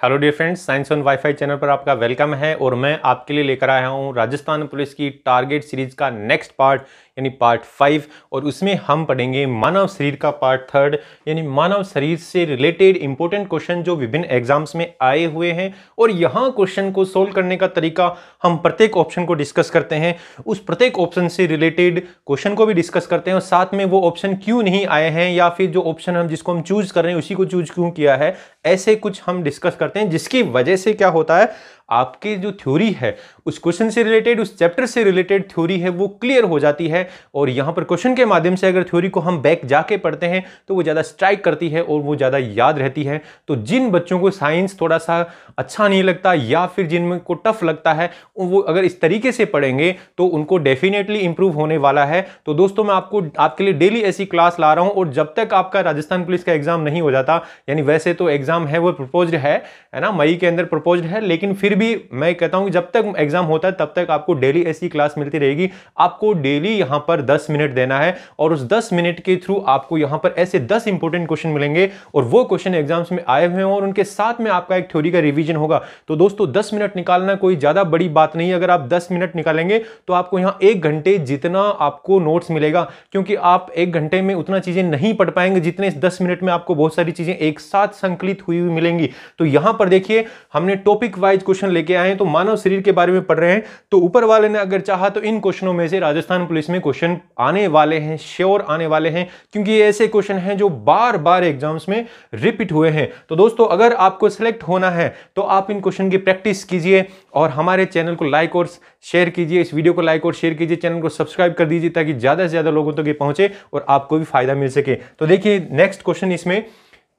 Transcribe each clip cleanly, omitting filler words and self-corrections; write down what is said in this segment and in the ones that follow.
Hello dear friends, science on WiFi channel पर आपका welcome है और मैं आपके लिए लेकर आया हूं राजस्थान पुलिस की टारगेट सीरीज का नेक्स्ट पार्ट यानी पार्ट 5। और उसमें हम पढ़ेंगे मानव शरीर का पार्ट 3 यानी मानव शरीर से रिलेटेड इंपॉर्टेंट क्वेश्चन जो विभिन्न एग्जाम्स में आए हुए हैं। और यहाँ क्वेश्चन को सोल्व करने का तरीका हम प्रत्येक ऑप्शन को डिस्कस करते हैं, उस प्रत्येक ऑप्शन से रिलेटेड क्वेश्चन को भी डिस्कस करते हैं और साथ में वो ऑप्शन क्यों नहीं आए हैं या फिर जो ऑप्शन हम जिसको हम चूज कर रहे हैं उसी को चूज क्यों किया है, ऐसे कुछ हम डिस्कस करते हैं। जिसकी वजह से क्या होता है, आपकी जो थ्योरी है उस क्वेश्चन से रिलेटेड, उस चैप्टर से रिलेटेड थ्योरी है वो क्लियर हो जाती है। और यहां पर क्वेश्चन के माध्यम से अगर थ्योरी को हम बैक जाके पढ़ते हैं तो वो ज्यादा स्ट्राइक करती है और वो ज्यादा याद रहती है। तो जिन बच्चों को साइंस थोड़ा सा अच्छा नहीं लगता या फिर जिनको टफ लगता है, वो अगर इस तरीके से पढ़ेंगे तो उनको डेफिनेटली इंप्रूव होने वाला है। तो दोस्तों, मैं आपके लिए डेली ऐसी क्लास ला रहा हूं और जब तक आपका राजस्थान पुलिस का एग्जाम नहीं हो जाता, यानी वैसे तो एग्जाम है वो प्रपोज्ड है ना, मई के अंदर प्रपोज्ड है, लेकिन फिर भी मैं कहता हूं कि जब तक एग्जाम होता है तब तक आपको डेली ऐसी क्लास मिलती रहेगी। आपको डेली यहां पर 10 मिनट देना है और उस 10 मिनट के थ्रू आपको यहां पर ऐसे 10 इंपॉर्टेंट क्वेश्चन मिलेंगे और वो क्वेश्चन एग्जाम्स में आए हुए हैं और उनके साथ में आपका एक थ्योरी का रिवीजन होगा। तो दोस्तों, 10 मिनट निकालना कोई ज्यादा बड़ी बात नहीं है। अगर आप 10 मिनट निकालेंगे तो आपको यहां 1 घंटे जितना आपको नोट्स मिलेगा, क्योंकि आप 1 घंटे में उतना चीजें नहीं पढ़ पाएंगे जितने इस 10 मिनट में आपको बहुत सारी चीजें एक साथ संकलित हुई मिलेंगी। तो यहां पर देखिए, हमने टॉपिक वाइज क्वेश्चन लेके आए हैं, तो मानव शरीर के बारे में पढ़ रहे हैं। तो ऊपर वाले ने अगर चाहा तो इन क्वेश्चनों में से राजस्थान पुलिस में क्वेश्चन आने वाले हैं, श्योर आने वाले हैं, क्योंकि ये ऐसे क्वेश्चन हैं जो बार बार एग्जाम्स में रिपीट हुए हैं। तो दोस्तों, अगर आपको सिलेक्ट होना है तो आप इन क्वेश्चन की प्रैक्टिस कीजिए और हमारे चैनल को लाइक और शेयर कीजिए, इस वीडियो को लाइक और शेयर कीजिए, चैनल को सब्सक्राइब कर दीजिए ताकि ज्यादा से ज्यादा लोगों तक ये पहुंचे और आपको भी फायदा मिल सके। तो देखिए, नेक्स्ट क्वेश्चन इसमें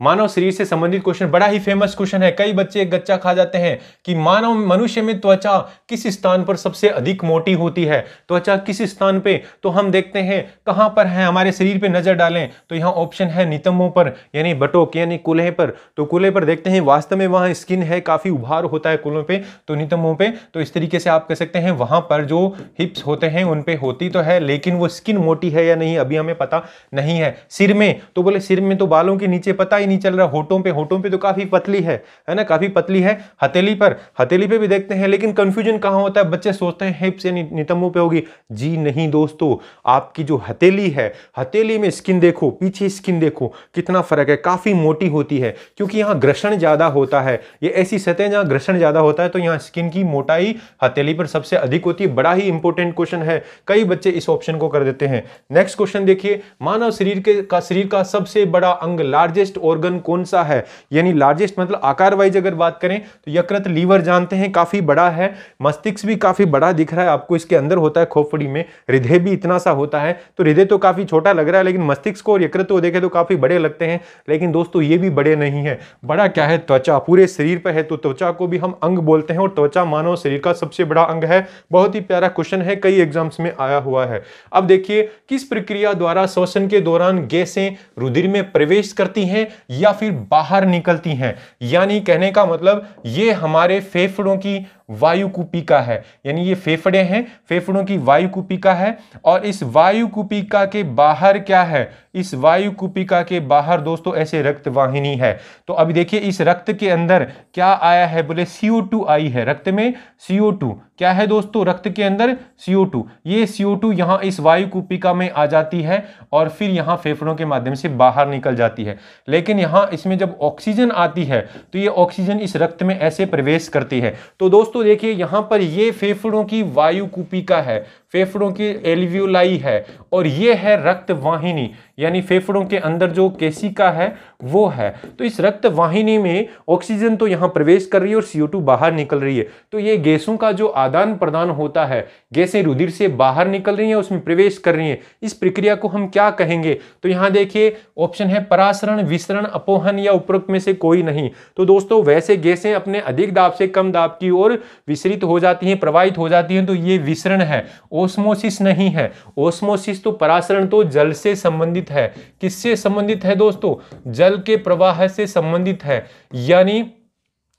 मानव शरीर से संबंधित क्वेश्चन, बड़ा ही फेमस क्वेश्चन है। कई बच्चे गच्चा खा जाते हैं कि मनुष्य में त्वचा किस स्थान पर सबसे अधिक मोटी होती है, त्वचा किस स्थान पे। तो हम देखते हैं कहां पर है, हमारे शरीर पे नजर डालें तो यहां ऑप्शन है नितंबों पर यानी बटोक यानी कूल्हे पर। तो कूल्हे पर देखते हैं, वास्तव में वहां स्किन है, काफी उभार होता है कूल्हों पे, तो नितंबों पे। तो इस तरीके से आप कह सकते हैं वहां पर जो हिप्स होते हैं उन पे होती तो है, लेकिन वो स्किन मोटी है या नहीं अभी हमें पता नहीं है। सिर में तो बोले सिर में तो बालों के नीचे पता नहीं चल रहा। होठों पे तो काफी पतली है ना, काफी पतली है। हथेली पे भी देखते हैं, लेकिन कंफ्यूजन कहां होता है, बच्चे सोचते हैं हिप्स यानी नितंबों पे होगी। जी नहीं दोस्तों, आपकी जो हथेली है, हथेली में स्किन देखो, पीछे स्किन देखो, कितना फर्क है, काफी मोटी होती है, क्योंकि यहां घर्षण ज्यादा होता है। ये ऐसी सतह जहां घर्षण ज्यादा होता है, तो यहां स्किन की मोटाई हथेली पर सबसे अधिक होती है। बड़ा ही इंपॉर्टेंट क्वेश्चन है, कई बच्चे इस ऑप्शन को कर देते हैं। नेक्स्ट क्वेश्चन देखिए, मानव शरीर का सबसे बड़ा अंग, लार्जेस्ट ऑर्गन कौन सा है, यानी लार्जेस्ट मतलब आकार वाइज अगर बात करें तो यकृत, लीवर जानते हैं काफी बड़ा है, मस्तिष्क भी काफी बड़ा दिख रहा है आपको, इसके अंदर होता है खोपड़ी में, हृदय भी इतना सा होता है। तो हृदय तो काफी छोटा लग रहा है, लेकिन मस्तिष्क और यकृत को देखें तो काफी बड़े लगते हैं, लेकिन दोस्तों ये भी बड़े नहीं है। बड़ा क्या है, त्वचा पूरे शरीर पर है, तो त्वचा को भी हम अंग बोलते हैं और त्वचा मानव शरीर का सबसे बड़ा अंग है। बहुत ही प्यारा क्वेश्चन है, कई एग्जाम्स में आया हुआ है। अब देखिए, किस प्रक्रिया द्वारा श्वसन के दौरान गैसें रुधिर में प्रवेश करती हैं या फिर बाहर निकलती हैं। यानी कहने का मतलब, ये हमारे फेफड़ों की वायु कुपिका है, यानी ये फेफड़े हैं, फेफड़ों की वायु कुपिका है। और इस वायु कुपिका के बाहर क्या है, इस वायु कुपिका के बाहर दोस्तों ऐसे रक्त वाहिनी है। तो अभी देखिए, इस रक्त के अंदर क्या आया है, बोले CO2 आई है, रक्त में CO2 क्या है दोस्तों, रक्त के अंदर CO2। ये CO2 यहां इस वायु कुपिका में आ जाती है और फिर यहां फेफड़ों के माध्यम से बाहर निकल जाती है। लेकिन यहां इसमें जब ऑक्सीजन आती है तो ये ऑक्सीजन इस रक्त में ऐसे प्रवेश करती है। तो दोस्तों देखिए, यहां पर ये फेफड़ों की वायु कुपिका है, फेफड़ों की एल्वियोलाई है, और ये है रक्त वाहिनी, यानी फेफड़ों के अंदर जो केशिका है वो है। तो इस रक्त वाहिनी में ऑक्सीजन तो यहां प्रवेश कर रही है और CO2 बाहर निकल रही है। तो ये गैसों का जो आदान प्रदान होता है, गैसें रुधिर से बाहर निकल रही हैं, उसमें प्रवेश कर रही हैं, इस प्रक्रिया को हम क्या कहेंगे। तो यहां देखिए, ऑप्शन है परासरण, विसरण, अपोहन या उपरोक्त में से कोई नहीं। तो दोस्तों, वैसे गैसें अपने अधिक दाब से कम दाब की ओर विसरित हो जाती हैं, प्रवाहित हो जाती हैं, तो ये विसरण है, ओस्मोसिस नहीं है। ओस्मोसिस तो परासरण तो जल से संबंधित है। किससे संबंधित है दोस्तों, जल के प्रवाह से संबंधित है। यानी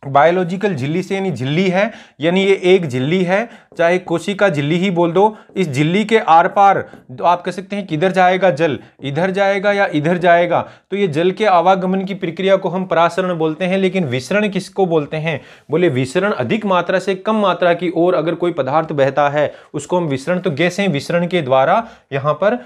बायोलॉजिकल झिल्ली से, यानी झिल्ली है, यानी ये एक झिल्ली है, चाहे कोशिका झिल्ली ही बोल दो। इस झिल्ली के आर पार तो आप कह सकते हैं किधर जाएगा जल, इधर जाएगा या इधर जाएगा। तो ये जल के आवागमन की प्रक्रिया को हम परासरण बोलते हैं। लेकिन विसरण किसको बोलते हैं? बोले विसरण अधिक मात्रा से कम मात्रा की ओर अगर कोई पदार्थ बहता है उसको हम विसरण, तो गैसें विसरण के द्वारा यहां पर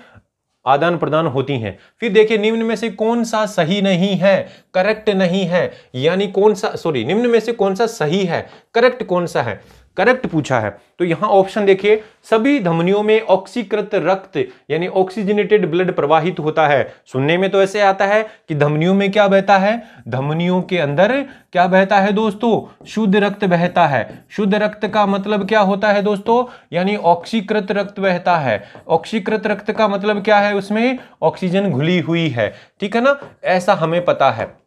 आदान प्रदान होती हैं। फिर देखिए निम्न में से कौन सा सही नहीं है, करेक्ट नहीं है, यानी कौन सा, सॉरी, निम्न में से कौन सा सही है, करेक्ट कौन सा है, करेक्ट पूछा है। तो यहां ऑप्शन देखिए, सभी धमनियों में ऑक्सीकृत रक्त यानी ऑक्सीजनेटेड ब्लड प्रवाहित होता है। सुनने में तो ऐसे आता है कि धमनियों में क्या बहता है, धमनियों के अंदर क्या बहता है दोस्तों, शुद्ध रक्त बहता है। शुद्ध रक्त का मतलब क्या होता है दोस्तों, यानी ऑक्सीकृत रक्त बहता है। ऑक्सीकृत रक्त का मतलब क्या है, उसमें ऑक्सीजन घुली हुई है, ठीक है ना, ऐसा हमें पता है।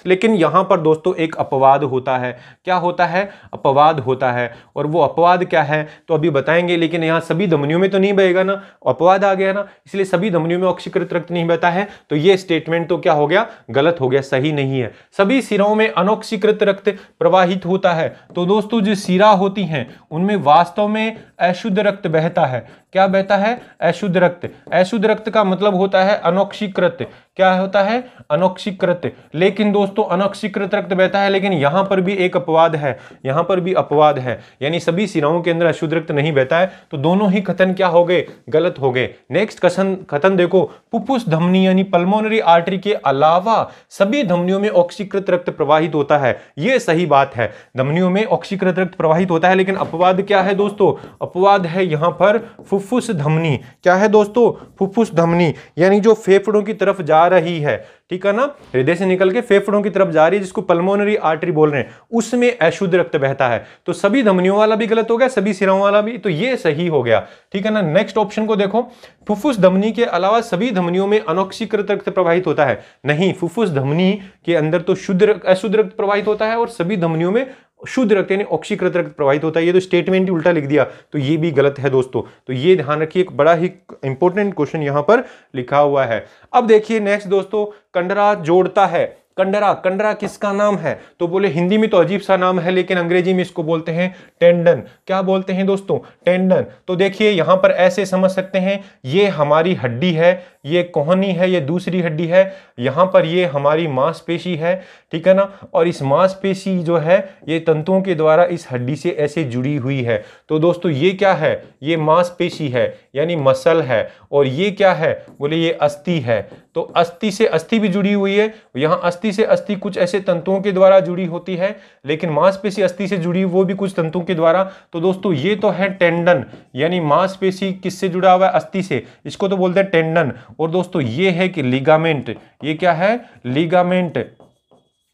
लेकिन यहां पर दोस्तों एक अपवाद होता है। क्या होता है? अपवाद होता है। और वो अपवाद क्या है तो अभी बताएंगे। लेकिन यहां सभी धमनियों में तो नहीं बहेगा ना, अपवाद आ गया ना, इसलिए सभी धमनियों में ऑक्सीकृत रक्त नहीं बहता है। तो ये स्टेटमेंट तो क्या हो गया, गलत हो गया, सही नहीं है। सभी सिराओं में अनॉक्सीकृत रक्त प्रवाहित होता है। तो दोस्तों जो सिरा होती हैं उनमें वास्तव में अशुद्ध रक्त बहता है। क्या बहता है? अशुद्ध रक्त। अशुद्ध रक्त का मतलब होता है अनॉक्सीकृत। क्या होता है? अनॉक्सीकृत। लेकिन दोस्तों अनॉक्सीकृत रक्त बहता है, लेकिन यहां पर भी एक अपवाद है, यहां पर भी अपवाद है, यानी सभी सिराओं के अंदर अशुद्ध रक्त नहीं बहता है। तो दोनों ही कथन क्या हो गए, गलत हो गए। नेक्स्ट कथन देखो, फुफ्फुस धमनी यानी पल्मोनरी आर्टरी के अलावा सभी धमनियों में ऑक्सीकृत रक्त प्रवाहित होता है। यह सही बात है, धमनियों में ऑक्सीकृत रक्त प्रवाहित होता है। लेकिन अपवाद क्या है दोस्तों, अपवाद है यहां पर फुफ्फुस धमनी। क्या है दोस्तों? फुफ्फुस धमनी, यानी जो फेफड़ों की तरफ जा रही है, ठीक है ना, हृदय से निकल के फेफड़ों की तरफ जा रही है, जिसको पल्मोनरी आर्टरी बोल रहे हैं, उसमें अशुद्ध रक्त बहता है। तो सभी धमनियों वाला भी गलत हो गया, सभी सिराओं वाला भी, तो ये सही हो गया, ठीक है ना। नेक्स्ट ऑप्शन को देखो, फुफ्फुस धमनी के अलावा सभी धमनियों में अनॉक्सीकृत रक्त प्रवाहित होता है। नहीं, फुफ्फुस धमनी के अंदर तो अशुद्ध रक्त प्रवाहित होता है और सभी धमनियों में शुद्ध रक्त यानी ऑक्सीकृत रक्त प्रवाहित होता है। ये तो स्टेटमेंट ही उल्टा लिख दिया, तो ये भी गलत है दोस्तों। तो ये ध्यान रखिए, एक बड़ा ही इंपॉर्टेंट क्वेश्चन यहां पर लिखा हुआ है। अब देखिए नेक्स्ट दोस्तों, कंडरा जोड़ता है। कंडरा, कंडरा किसका नाम है? तो बोले हिंदी में तो अजीब सा नाम है, लेकिन अंग्रेजी में इसको बोलते हैं टेंडन। क्या बोलते हैं दोस्तों? टेंडन। तो देखिए यहां पर ऐसे समझ सकते हैं, ये हमारी हड्डी है, ये कोहनी है, ये दूसरी हड्डी है, यहां पर ये हमारी मांसपेशी है, ठीक है ना। और इस मांसपेशी जो है ये तंतुओं के द्वारा इस हड्डी से ऐसे जुड़ी हुई है। तो दोस्तों ये क्या है? ये मांसपेशी है यानी मसल है। और ये क्या है? बोले ये अस्थि है। तो अस्थि से अस्थि भी जुड़ी हुई है, यहां अस्थि से अस्थि कुछ ऐसे तंतुओं के द्वारा जुड़ी होती है, लेकिन मांसपेशी अस्थि से जुड़ी वो भी कुछ तंतुओं के द्वारा। तो दोस्तों ये तो है टेंडन, यानी मांसपेशी किससे जुड़ा हुआ है? अस्थि से, इसको तो बोलते हैं टेंडन। और दोस्तों ये है कि लिगामेंट, ये क्या है? लिगामेंट,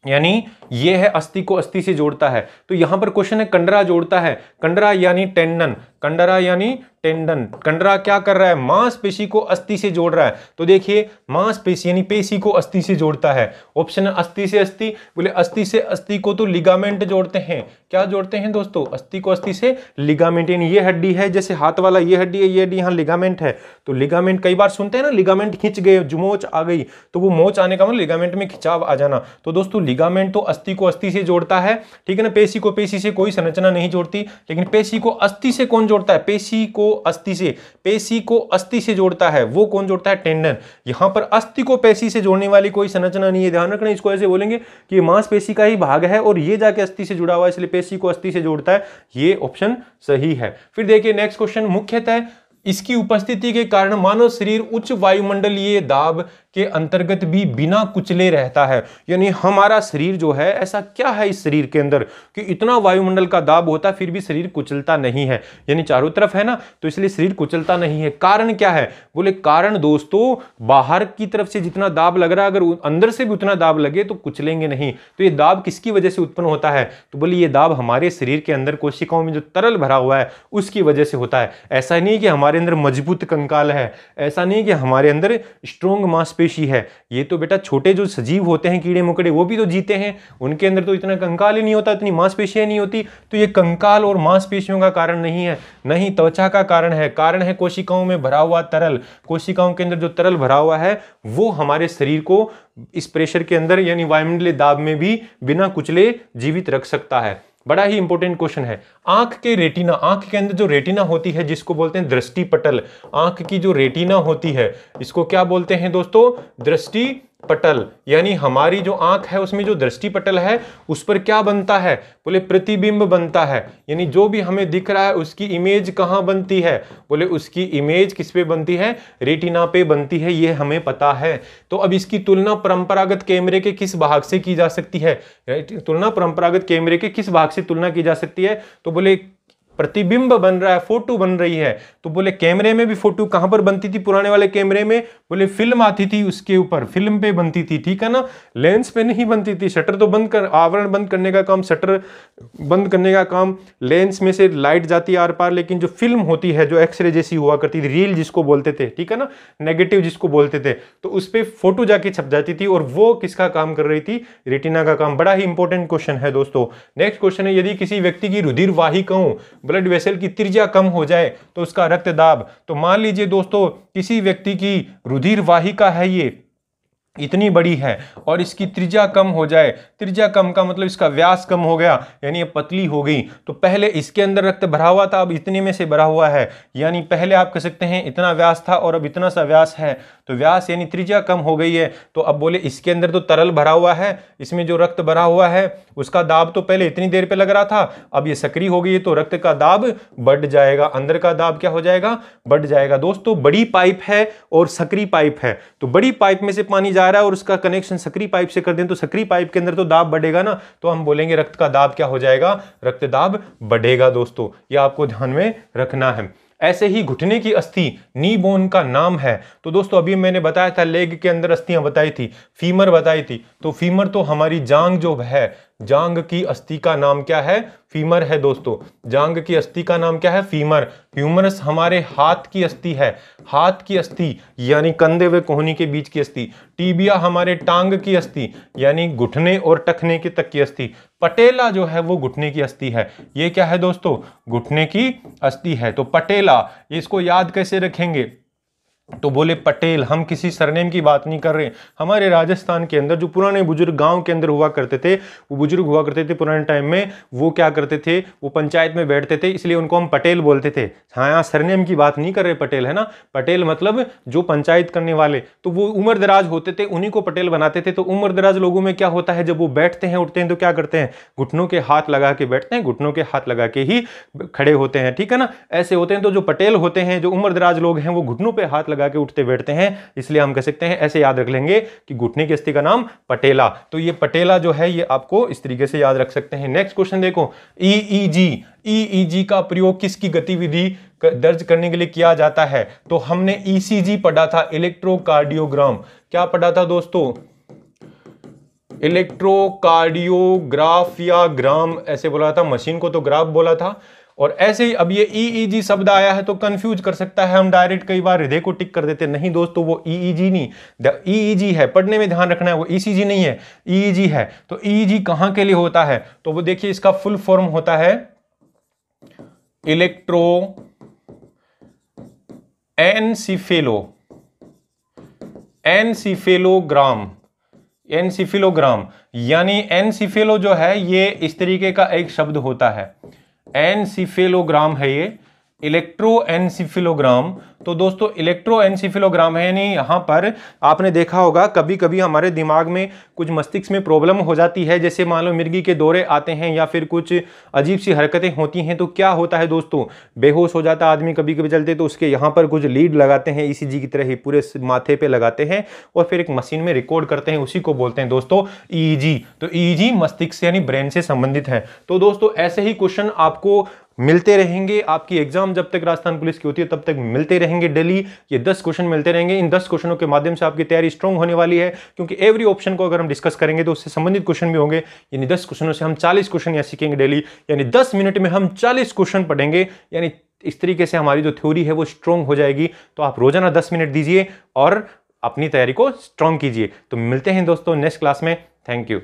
यानी ये है अस्थि को अस्थि से जोड़ता है। तो यहां पर क्वेश्चन है कंडरा जोड़ता है, कंडरा यानी टेंडन, कंडरा यानी टेंडन। कंडरा क्या कर रहा है? मांसपेशी को अस्थि से जोड़ रहा है। तो देखिए मांसपेशी यानी पेशी को अस्थि से जोड़ता है। ऑप्शन है अस्थि से अस्थि, बोले अस्थि से अस्थि को तो लिगामेंट जोड़ते हैं। क्या जोड़ते हैं दोस्तों? अस्थि को अस्थि से लिगामेंट, यानी ये हड्डी है, जैसे हाथ वाला ये हड्डी है, ये हड्डी यहाँ लिगामेंट है। तो लिगामेंट कई बार सुनते हैं ना, लिगामेंट खिंच गए, मोच आ गई, तो वो मोच आने का मतलब लिगामेंट में खिंचाव आ जाना। तो दोस्तों लिगामेंट तो अस्थि को अस्थि से जोड़ता है, ठीक है ना। पेशी को पेशी से कोई संरचना नहीं जोड़ती, लेकिन पेशी को अस्थि से कौन जोड़ता है? पेशी को अस्थि से, पेशी को अस्थि से जोड़ता है, वो कौन जोड़ता है? टेंडन। यहां पर अस्थि को पेशी से जोड़ने वाली कोई संरचना नहीं है, ध्यान रखना। इसको ऐसे बोलेंगे कि ये मांसपेशी का ही भाग है और ये जाके अस्थि से जुड़ा हुआ है, इसलिए पेशी को अस्थि से जोड़ता है। ये ऑप्शन सही है। फिर देखिए नेक्स्ट क्वेश्चन, मुख्यतः इसकी उपस्थिति के कारण मानव शरीर उच्च वायुमंडलीय दाब के अंतर्गत भी बिना कुचले रहता है। यानी हमारा शरीर जो है, ऐसा क्या है इस शरीर के अंदर कि इतना वायुमंडल का दाब होता है फिर भी शरीर कुचलता नहीं है, यानी चारों तरफ है ना, तो इसलिए शरीर कुचलता नहीं है। कारण क्या है? बोले कारण दोस्तों बाहर की तरफ से जितना दाब लग रहा है, अगर अंदर से भी उतना दाब लगे तो कुचलेंगे नहीं। तो ये दाब किसकी वजह से उत्पन्न होता है? तो बोले ये दाब हमारे शरीर के अंदर कोशिकाओं में जो तरल भरा हुआ है उसकी वजह से होता है। ऐसा नहीं कि हमारे हमारे अंदर मजबूत कंकाल है, ऐसा नहीं कि हमारे अंदर स्ट्रोंग मांसपेशी है। ये तो बेटा छोटे जो सजीव होते हैं, कीड़े मकोड़े, वो भी तो जीते हैं, उनके अंदर तो इतना कंकाल ही नहीं होता, इतनी मांसपेशियां नहीं होती। तो ये कंकाल और मांसपेशियों का कारण नहीं है, नहीं त्वचा का कारण है। कारण है कोशिकाओं में भरा हुआ तरल। कोशिकाओं के अंदर जो तरल भरा हुआ है वो हमारे शरीर को इस प्रेशर के अंदर यानी वायुमंडलीय दाब में भी बिना कुचले जीवित रख सकता है। बड़ा ही इंपॉर्टेंट क्वेश्चन है। आंख के रेटिना, आंख के अंदर जो रेटिना होती है जिसको बोलते हैं दृष्टि पटल, आंख की जो रेटिना होती है इसको क्या बोलते हैं दोस्तों? दृष्टि पटल। यानी हमारी जो आंख है उसमें जो दृष्टि पटल है उस पर क्या बनता है? बोले प्रतिबिंब बनता है। यानी जो भी हमें दिख रहा है उसकी इमेज कहां बनती है? बोले उसकी इमेज किस पे बनती है? रेटिना पे बनती है, ये हमें पता है। तो अब इसकी तुलना परंपरागत कैमरे के किस भाग से की जा सकती है? तुलना परंपरागत कैमरे के किस भाग से तुलना की जा सकती है? तो बोले प्रतिबिंब बन रहा है, फोटो बन रही है। तो बोले कैमरे में भी फोटो कहां पर बनती थी? पुराने वाले कैमरे में बोले फिल्म आती थी, उसके ऊपर फिल्म पे बनती थी, ठीक है ना, लेंस पे नहीं बनती थी। शटर तो बंद कर, आवरण बंद करने का काम, शटर बंद करने का काम, लेंस में से लाइट जाती है आर पार, लेकिन जो फिल्म होती है जो एक्सरे जैसी हुआ करती थी, रील जिसको बोलते थे, ठीक है ना, नेगेटिव जिसको बोलते थे, तो उस पर फोटो जाके छप जाती थी और वो किसका काम कर रही थी? रेटिना का काम। बड़ा ही इंपॉर्टेंट क्वेश्चन है दोस्तों। नेक्स्ट क्वेश्चन है, यदि किसी व्यक्ति की रुधिर वाहिकाओं ब्लड वेसल की त्रिज्या कम हो जाए तो उसका रक्तदाब, तो मान लीजिए दोस्तों किसी व्यक्ति की रुधिर वाहिका है ये इतनी बड़ी है और इसकी त्रिज्या कम हो जाए, त्रिज्या कम का मतलब इसका व्यास कम हो गया, यानी ये पतली हो गई। तो पहले इसके अंदर रक्त भरा हुआ था, अब इतने में से भरा हुआ है, यानी पहले आप कह सकते हैं इतना व्यास था और अब इतना सा व्यास है, तो व्यास यानी त्रिज्या कम हो गई है। तो अब बोले इसके अंदर तो तरल भरा हुआ है, इसमें जो रक्त भरा हुआ है उसका दाब तो पहले इतनी देर पे लग रहा था, अब ये सक्रिय हो गई है तो रक्त का दाब बढ़ जाएगा, अंदर का दाब क्या हो जाएगा? बढ़ जाएगा। दोस्तों बड़ी पाइप है और सक्रिय पाइप है, तो बड़ी पाइप में से पानी जा रहा है और उसका कनेक्शन सक्रिय पाइप से कर दें तो सक्रिय पाइप के अंदर तो दाब बढ़ेगा ना, तो हम बोलेंगे रक्त का दाब क्या हो जाएगा? रक्त दाब बढ़ेगा। दोस्तों ये आपको ध्यान में रखना है। ऐसे ही घुटने की अस्थि नी बोन का नाम है। तो दोस्तों अभी मैंने बताया था लेग के अंदर अस्थियां बताई थी, फीमर बताई थी, तो फीमर तो हमारी जांग जो है, जांग की अस्थि का नाम क्या है? फीमर है दोस्तों। जांग की अस्थि का नाम क्या है? फीमर। फ्यूमरस हमारे हाथ की अस्थि है, हाथ की अस्थि यानी कंधे व कोहनी के बीच की अस्थि। टीबिया हमारे टांग की अस्थि यानी घुटने और टखने के तक की अस्थि। पटेला जो है वो घुटने की अस्थि है। ये क्या है दोस्तों? घुटने की अस्थि है। तो पटेला, इसको याद कैसे रखेंगे? तो बोले पटेल, हम किसी सरनेम की बात नहीं कर रहे। हमारे राजस्थान के अंदर जो पुराने बुजुर्ग गांव के अंदर हुआ करते थे, वो बुजुर्ग हुआ करते थे पुराने टाइम में, वो क्या करते थे? वो पंचायत में बैठते थे, इसलिए उनको हम पटेल बोलते थे। हाँ, यहाँ सरनेम की बात नहीं कर रहे, पटेल है ना, पटेल मतलब जो पंचायत करने वाले, तो वो उम्र दराज होते थे, उन्हीं को पटेल बनाते थे। तो उम्र दराज लोगों में क्या होता है, जब वो बैठते हैं उठते हैं तो क्या करते हैं? घुटनों के हाथ लगा के बैठते हैं, घुटनों के हाथ लगा के ही खड़े होते हैं, ठीक है ना, ऐसे होते हैं। तो जो पटेल होते हैं, जो उम्र दराज लोग हैं, वो घुटनों पे हाथ लगा के उठते बैठते हैं, इसलिए हम कह सकते हैं, ऐसे याद रख लेंगे कि घुटने की अस्थि का नाम पटेला। तो ये पटेला जो है ये आपको इस तरीके से याद रख सकते हैं। नेक्स्ट क्वेश्चन देखो, ईईजी, ईईजी का प्रयोग किसकी गतिविधि दर्ज करने के लिए किया जाता है? तो हमने ईसीजी पढ़ा था, इलेक्ट्रोकार्डियोग्राम। क्या पढ़ा था दोस्तों? इलेक्ट्रोकार्डियोग्राफ या ग्राम ऐसे बोला था, मशीन को तो ग्राफ बोला था। और ऐसे ही अब ये ईईजी शब्द आया है तो कंफ्यूज कर सकता है, हम डायरेक्ट कई बार हृदय को टिक कर देते। नहीं दोस्तों, वो ईईजी नहीं, ईईजी है, पढ़ने में ध्यान रखना है, वो ईसीजी नहीं है, ईईजी है। तो ईईजी कहां के लिए होता है? तो वो देखिए इसका फुल फॉर्म होता है इलेक्ट्रो एनसीफेलोग्राम, एनसीफेलोग्राम यानी एनसीफेलो जो है ये इस तरीके का एक शब्द होता है, एनसीफेलोग्राम है ये, इलेक्ट्रो एनसीफेलोग्राम। तो दोस्तों इलेक्ट्रो एनसीफेलोग्राम है, यानी यहां पर आपने देखा होगा कभी कभी हमारे दिमाग में कुछ मस्तिष्क में प्रॉब्लम हो जाती है, जैसे मान लो मिर्गी के दौरे आते हैं या फिर कुछ अजीब सी हरकतें होती हैं, तो क्या होता है दोस्तों? बेहोश हो जाता आदमी कभी कभी चलते, तो उसके यहाँ पर कुछ लीड लगाते हैं, ईसीजी की तरह ही पूरे माथे पे लगाते हैं और फिर एक मशीन में रिकॉर्ड करते हैं, उसी को बोलते हैं दोस्तों ईईजी। तो ईईजी मस्तिष्क से यानी ब्रेन से संबंधित है। तो दोस्तों ऐसे ही क्वेश्चन आपको मिलते रहेंगे, आपकी एग्जाम जब तक राजस्थान पुलिस की होती है तब तक मिलते रहेंगे डेली, ये 10 क्वेश्चन मिलते रहेंगे। इन 10 क्वेश्चनों के माध्यम से आपकी तैयारी स्ट्रांग होने वाली है, क्योंकि एवरी ऑप्शन को अगर हम डिस्कस करेंगे तो उससे संबंधित क्वेश्चन भी होंगे। यानी 10 क्वेश्चनों से हम 40 क्वेश्चन यहाँ सीखेंगे डेली, यानी 10 मिनट में हम 40 क्वेश्चन पढ़ेंगे, यानी इस तरीके से हमारी जो थ्योरी है वो स्ट्रॉन्ग हो जाएगी। तो आप रोजाना 10 मिनट दीजिए और अपनी तैयारी को स्ट्रॉन्ग कीजिए। तो मिलते हैं दोस्तों नेक्स्ट क्लास में। Thank you.